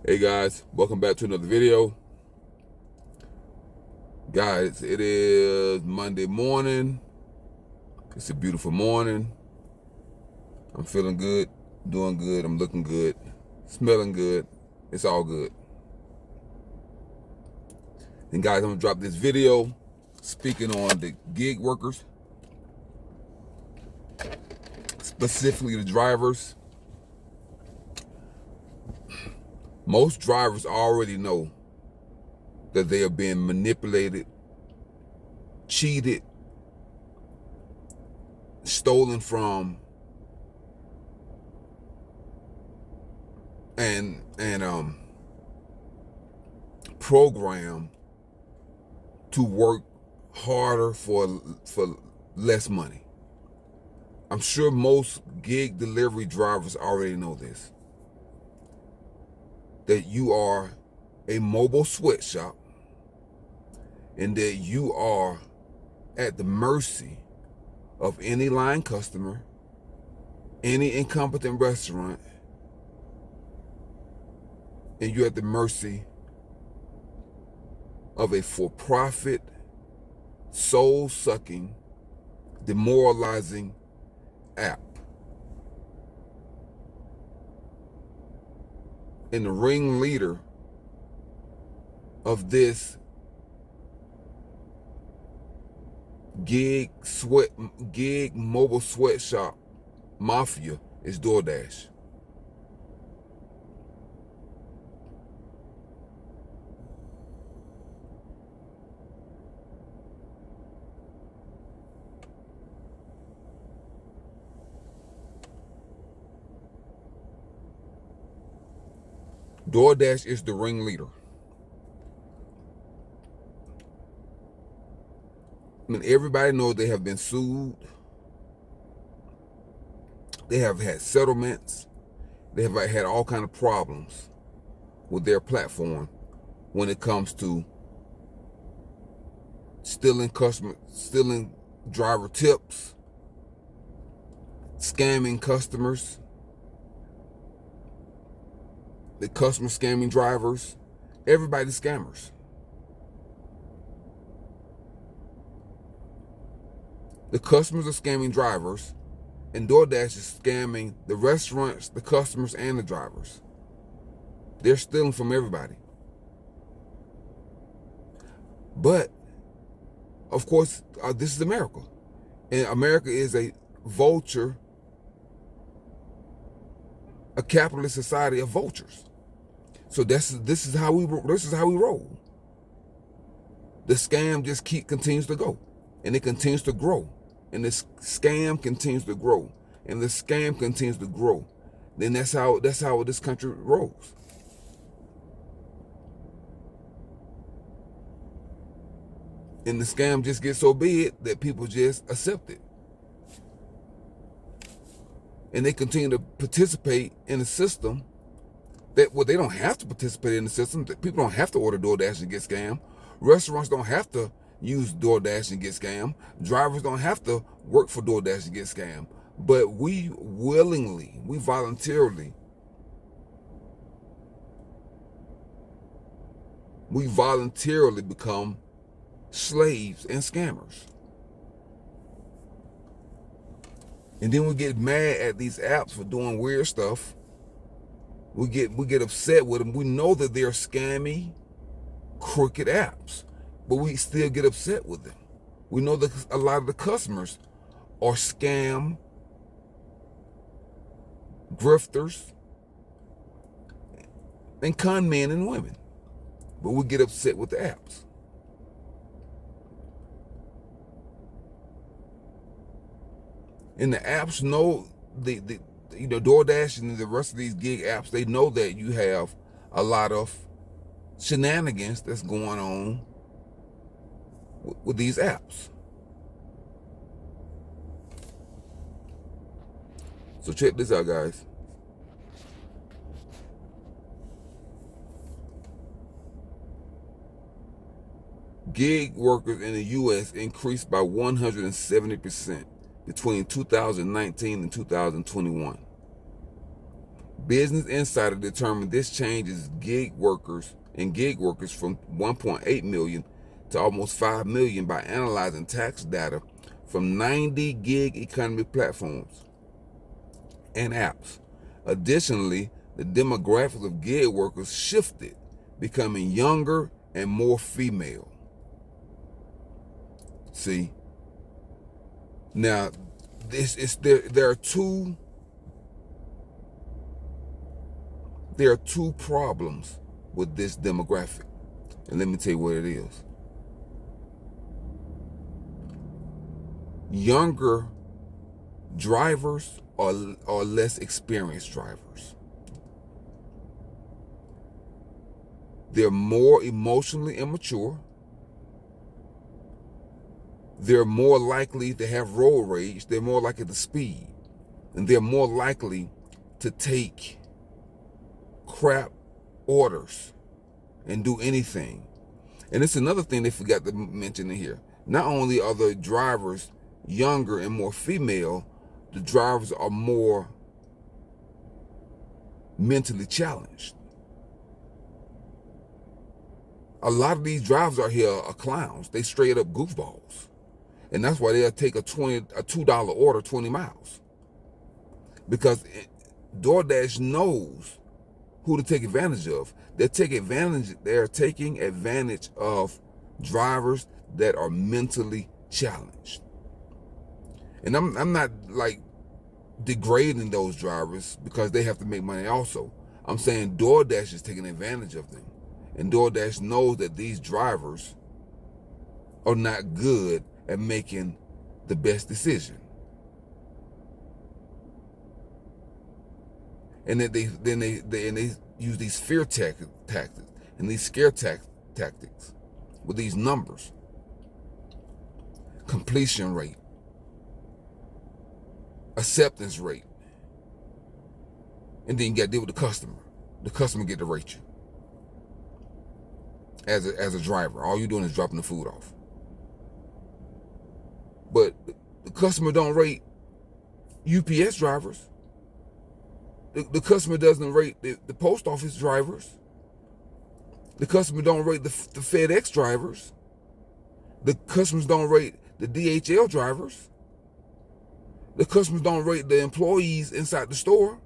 Hey guys, welcome back to another video. Guys, it is Monday morning. It's a beautiful morning. I'm feeling good, doing good, I'm looking good, smelling good. It's all good. And guys, I'm gonna drop this video speaking on the gig workers, specifically the drivers. Most drivers already know that they are being manipulated, cheated, stolen from, and programmed to work harder for less money. I'm sure most gig delivery drivers already know this. That you are a mobile sweatshop and that you are at the mercy of any lying customer, any incompetent restaurant, and you're at the mercy of a for-profit, soul-sucking, demoralizing app. And the ringleader of this gig mobile sweatshop mafia is DoorDash. DoorDash is the ringleader. I mean, everybody knows they have been sued. They have had settlements. They have had all kinds of problems with their platform when it comes to stealing driver tips, scamming customers, the customer scamming drivers. Everybody's scammers. The customers are scamming drivers, and DoorDash is scamming the restaurants, the customers, and the drivers. They're stealing from everybody. But, of course, this is America. And America is a vulture, a capitalist society of vultures. So this is how we roll. The scam just continues to go, and it continues to grow, and this scam continues to grow, and the scam continues to grow. Then that's how this country rolls. And the scam just gets so big that people just accept it. And they continue to participate in the system that, well, they don't have to participate in the system. People don't have to order DoorDash and get scammed. Restaurants don't have to use DoorDash and get scammed. Drivers don't have to work for DoorDash and get scammed. But we voluntarily become slaves and scammers. And then we get mad at these apps for doing weird stuff. We get upset with them. We know that they're scammy, crooked apps, but we still get upset with them. We know that a lot of the customers are scam, grifters, and con men and women, but we get upset with the apps. And the apps know DoorDash and the rest of these gig apps, they know that you have a lot of shenanigans that's going on with these apps. So check this out, guys. Gig workers in the U.S. increased by 170% between 2019 and 2021. Business Insider determined this changes gig workers from 1.8 million to almost 5 million by analyzing tax data from 90 gig economy platforms and apps. Additionally, the demographics of gig workers shifted, becoming younger and more female. See? Now, there are two problems with this demographic. And let me tell you what it is. Younger drivers are less experienced drivers. They're more emotionally immature. They're more likely to have road rage. They're more likely to speed. And they're more likely to take crap orders and do anything. And it's another thing they forgot to mention in here. Not only are the drivers younger and more female, the drivers are more mentally challenged. A lot of these drivers out here are clowns. They straight up goofballs. And that's why they'll take a $2 order 20 miles. Because DoorDash knows who to take advantage of. They're taking advantage of drivers that are mentally challenged. And I'm not like degrading those drivers because they have to make money also. I'm saying DoorDash is taking advantage of them. And DoorDash knows that these drivers are not good at making the best decision. And then they use these fear tactics and these scare tactics with these numbers. Completion rate, acceptance rate, and then you got to deal with the customer. The customer get to rate you as a driver. All you're doing is dropping the food off. But the customer don't rate UPS drivers. The customer doesn't rate the post office drivers. The customer don't rate the FedEx drivers. The customers don't rate the DHL drivers. The customers don't rate the employees inside the store.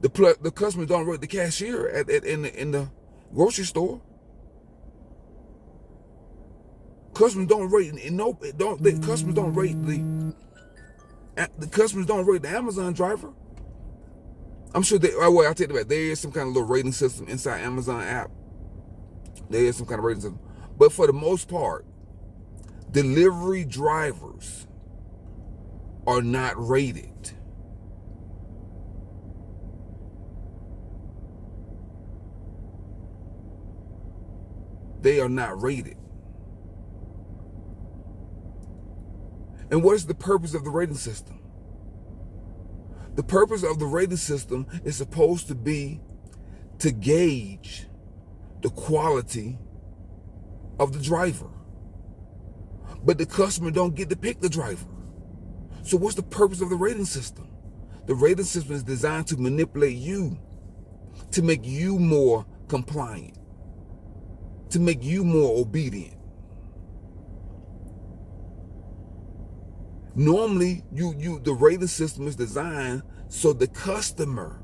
The customers don't rate the cashier in the grocery store. Customers don't rate the customers don't rate the Amazon driver. I'm sure I'll take it back. There is some kind of little rating system inside Amazon app. There is some kind of rating system. But for the most part, delivery drivers are not rated. They are not rated. And what is the purpose of the rating system? The purpose of the rating system is supposed to be to gauge the quality of the driver. But the customer don't get to pick the driver. So what's the purpose of the rating system? The rating system is designed to manipulate you, to make you more compliant, to make you more obedient. Normally, the rating system is designed so the customer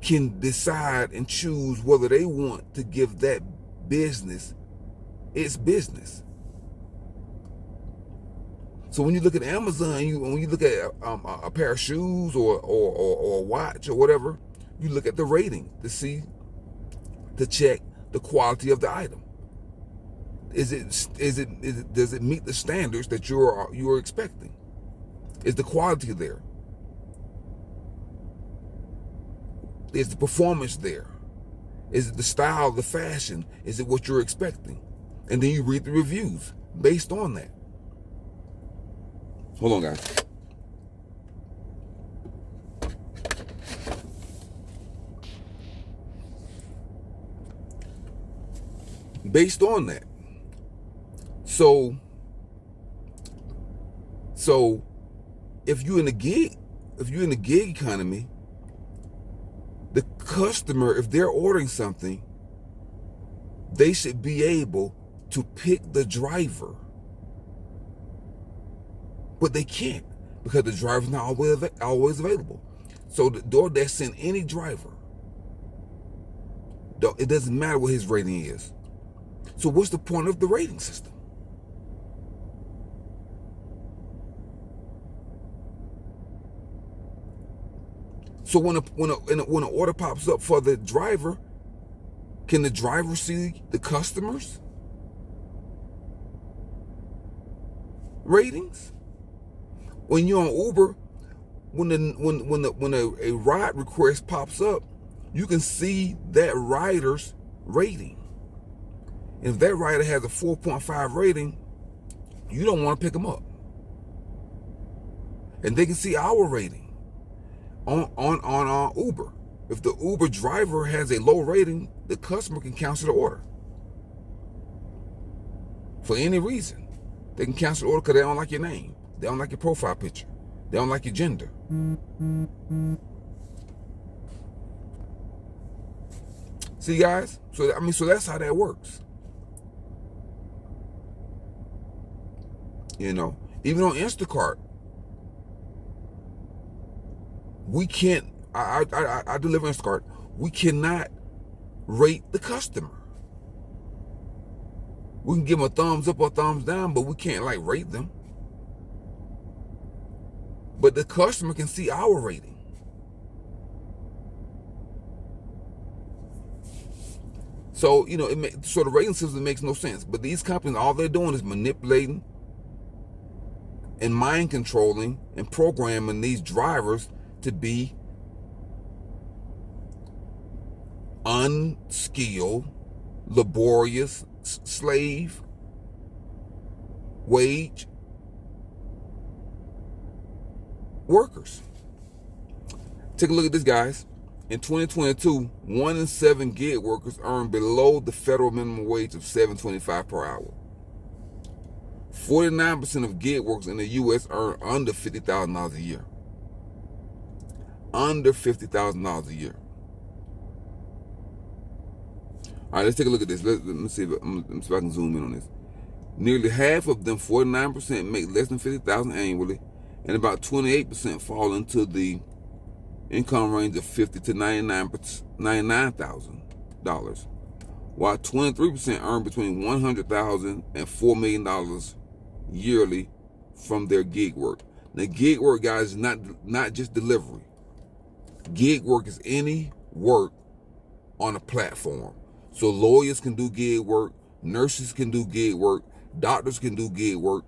can decide and choose whether they want to give that business its business. So when you look at Amazon, when you look at a pair of shoes or a watch or whatever, you look at the rating to check the quality of the item. Does it meet the standards that you're expecting? Is the quality there? Is the performance there? Is it the style, the fashion? Is it what you're expecting? And then you read the reviews based on that. Hold on, guys. Based on that. So if you're in the gig if you're in the gig economy, the customer, if they're ordering something, they should be able to pick the driver. But they can't, because the driver's not always available. So the DoorDash send any driver. It doesn't matter what his rating is. So what's the point of the rating system? So when an order pops up for the driver, can the driver see the customers' ratings? When you're on Uber, when a ride request pops up, you can see that rider's rating. And if that rider has a 4.5 rating, you don't want to pick them up. And they can see our rating on Uber. If the Uber driver has a low rating, the customer can cancel the order. For any reason. They can cancel the order because they don't like your name. They don't like your profile picture. They don't like your gender. See, guys? So that's how that works. You know, even on Instacart, we can't, I deliver Instacart, we cannot rate the customer. We can give them a thumbs up or thumbs down, but we can't rate them. But the customer can see our rating. So, you know, so the rating system makes no sense. But these companies, all they're doing is manipulating and mind controlling and programming these drivers to be unskilled, laborious, slave, wage workers. Take a look at this, guys. In 2022, 1 in 7 gig workers earned below the federal minimum wage of $7.25 per hour. 49% of gig workers in the U.S. earn under $50,000 a year. Under $50,000 a year. All right, let's take a look at this. Let me see if I can zoom in on this. Nearly half of them, 49%, make less than $50,000 annually, and about 28% fall into the income range of $50,000 to $99,000, while 23% earn between $100,000 and $4 million yearly from their gig work. Now, gig work, guys, is not just delivery. Gig work is any work on a platform. So lawyers can do gig work, nurses can do gig work, doctors can do gig work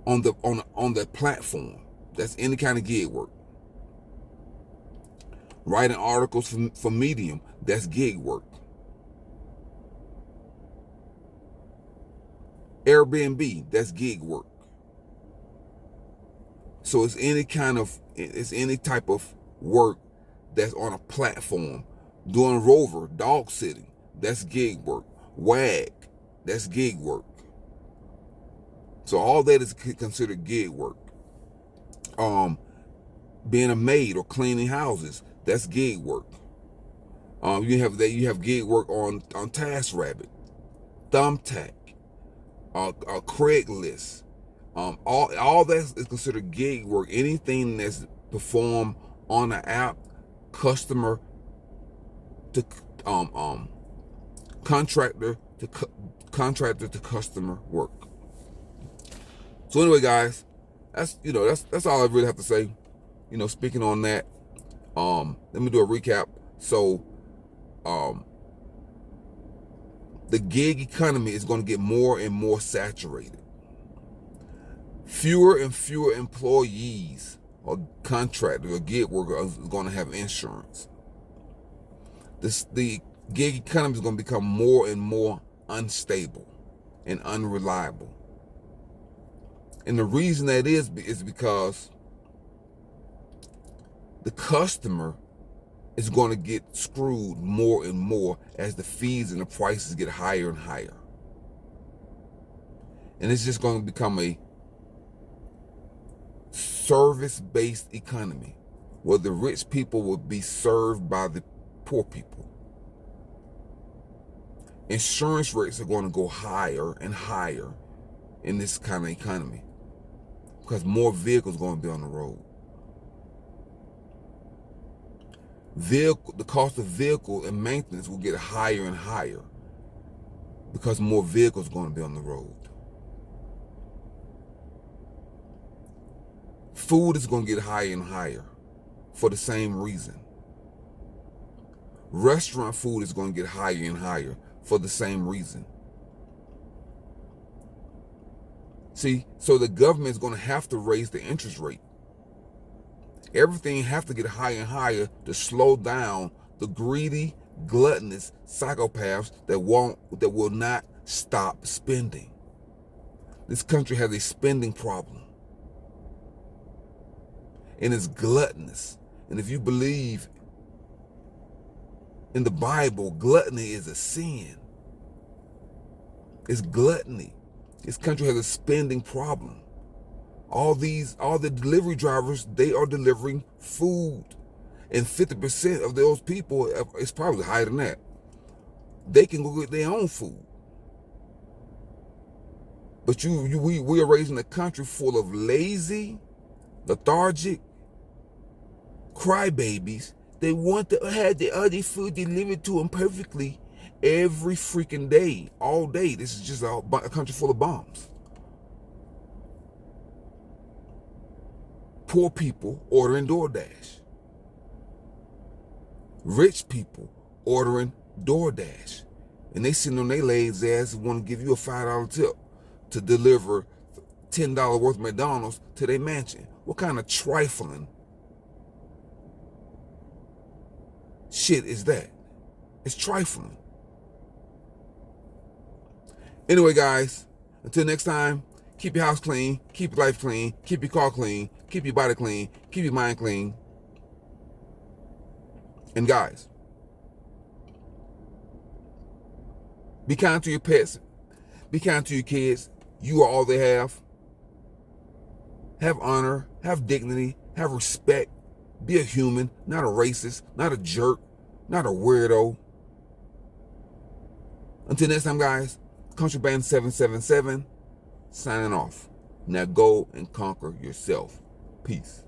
on the platform. That's any kind of gig work. Writing articles for Medium, that's gig work. Airbnb, that's gig work. So it's any type of work that's on a platform. Doing Rover, dog sitting, that's gig work. WAG, that's gig work. So all that is considered gig work. Being a maid or cleaning houses, that's gig work. You have gig work on TaskRabbit, Thumbtack, Craigslist. All that is considered gig work. Anything that's performed on an app, customer to contractor to customer work. So anyway, guys, that's all I really have to say. You know, speaking on that, let me do a recap. So, the gig economy is going to get more and more saturated. Fewer and fewer employees or contractors or gig workers are going to have insurance. The gig economy is going to become more and more unstable and unreliable. And the reason that is because the customer is going to get screwed more and more as the fees and the prices get higher and higher. And it's just going to become a service-based economy where the rich people will be served by the poor people. Insurance rates are going to go higher and higher in this kind of economy because more vehicles are going to be on the road. The cost of vehicle and maintenance will get higher and higher because more vehicles are going to be on the road. Food is going to get higher and higher for the same reason. Restaurant food is going to get higher and higher for the same reason. See, so the government is going to have to raise the interest rate. Everything have to get higher and higher to slow down the greedy, gluttonous psychopaths that will not stop spending. This country has a spending problem. And it's gluttonous. And if you believe in the Bible, gluttony is a sin. It's gluttony. This country has a spending problem. All the delivery drivers, they are delivering food. And 50% of those people, it's probably higher than that, they can go get their own food. But we are raising a country full of lazy, lethargic crybabies. They want to have the other food delivered to them perfectly every freaking day, all day. This is just a country full of bombs. Poor people ordering DoorDash. Rich people ordering DoorDash. And they sitting on their lazy ass and want to give you a $5 tip to deliver $10 worth of McDonald's to their mansion. What kind of trifling shit is that? It's trifling. Anyway, guys, until next time, keep your house clean, keep your life clean, keep your car clean, keep your body clean, keep your mind clean. And guys, be kind to your pets, be kind to your kids. You are all they have. Have honor, have dignity, have respect. Be a human, not a racist, not a jerk, not a weirdo. Until next time, guys, Country Band 777, signing off. Now go and conquer yourself. Peace.